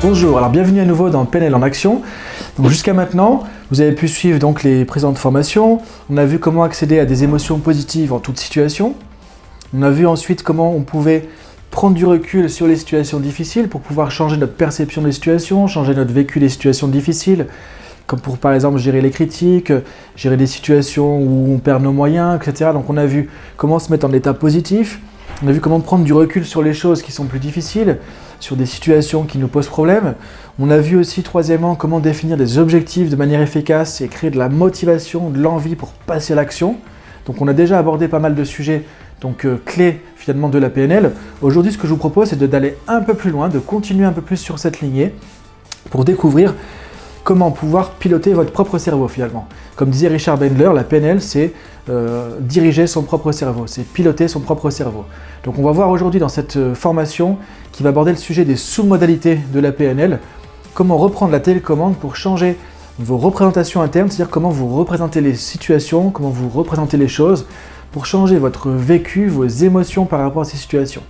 Bonjour, alors bienvenue à nouveau dans PNL en action. Jusqu'à maintenant, vous avez pu suivre donc les présentes formations. On a vu comment accéder à des émotions positives en toute situation. On a vu ensuite comment on pouvait prendre du recul sur les situations difficiles pour pouvoir changer notre perception des situations, changer notre vécu des situations difficiles, comme pour par exemple gérer les critiques, gérer des situations où on perd nos moyens, etc. Donc on a vu comment se mettre en état positif. On a vu comment prendre du recul sur les choses qui sont plus difficiles, sur des situations qui nous posent problème. On a vu aussi, troisièmement, comment définir des objectifs de manière efficace et créer de la motivation, de l'envie pour passer à l'action. Donc on a déjà abordé pas mal de sujets clés finalement de la PNL. Aujourd'hui, ce que je vous propose, c'est d'aller un peu plus loin, de continuer un peu plus sur cette lignée pour découvrir comment pouvoir piloter votre propre cerveau finalement. Comme disait Richard Bandler, la PNL, c'est diriger son propre cerveau, c'est piloter son propre cerveau. Donc on va voir aujourd'hui dans cette formation qui va aborder le sujet des sous-modalités de la PNL, comment reprendre la télécommande pour changer vos représentations internes, c'est-à-dire comment vous représentez les situations, comment vous représentez les choses, pour changer votre vécu, vos émotions par rapport à ces situations.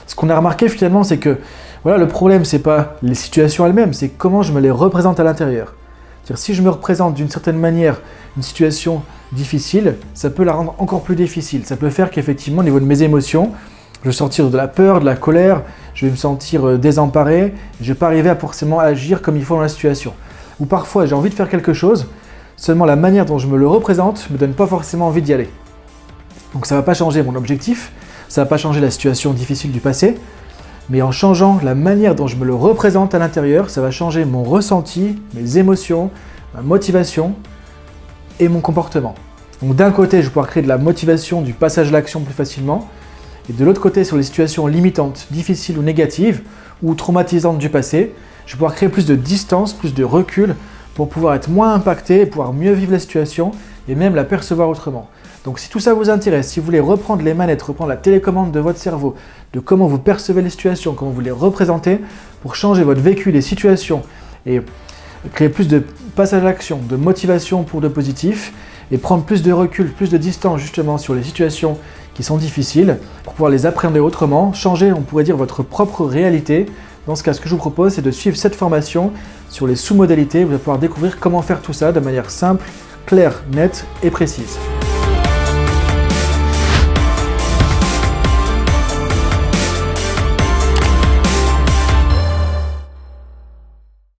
Ce qu'on a remarqué finalement, c'est que voilà, le problème, c'est pas les situations elles-mêmes, c'est comment je me les représente à l'intérieur. C'est-à-dire si je me représente d'une certaine manière une situation difficile, ça peut la rendre encore plus difficile. Ça peut faire qu'effectivement, au niveau de mes émotions, je vais sortir de la peur, de la colère, je vais me sentir désemparé, je ne vais pas arriver à forcément agir comme il faut dans la situation. Ou parfois, j'ai envie de faire quelque chose, seulement la manière dont je me le représente ne me donne pas forcément envie d'y aller. Donc ça ne va pas changer mon objectif, ça ne va pas changer la situation difficile du passé, mais en changeant la manière dont je me le représente à l'intérieur, ça va changer mon ressenti, mes émotions, ma motivation et mon comportement. Donc d'un côté, je vais pouvoir créer de la motivation, du passage à l'action plus facilement, et de l'autre côté, sur les situations limitantes, difficiles ou négatives, ou traumatisantes du passé, je vais pouvoir créer plus de distance, plus de recul, pour pouvoir être moins impacté et pouvoir mieux vivre la situation, et même la percevoir autrement. Donc si tout ça vous intéresse, si vous voulez reprendre les manettes, reprendre la télécommande de votre cerveau, de comment vous percevez les situations, comment vous les représentez, pour changer votre vécu des situations et créer plus de passage à l'action, de motivation pour de positif, et prendre plus de recul, plus de distance justement sur les situations qui sont difficiles, pour pouvoir les appréhender autrement, changer, on pourrait dire, votre propre réalité. Dans ce cas, ce que je vous propose, c'est de suivre cette formation sur les sous-modalités. Vous allez pouvoir découvrir comment faire tout ça de manière simple, claire, nette et précise.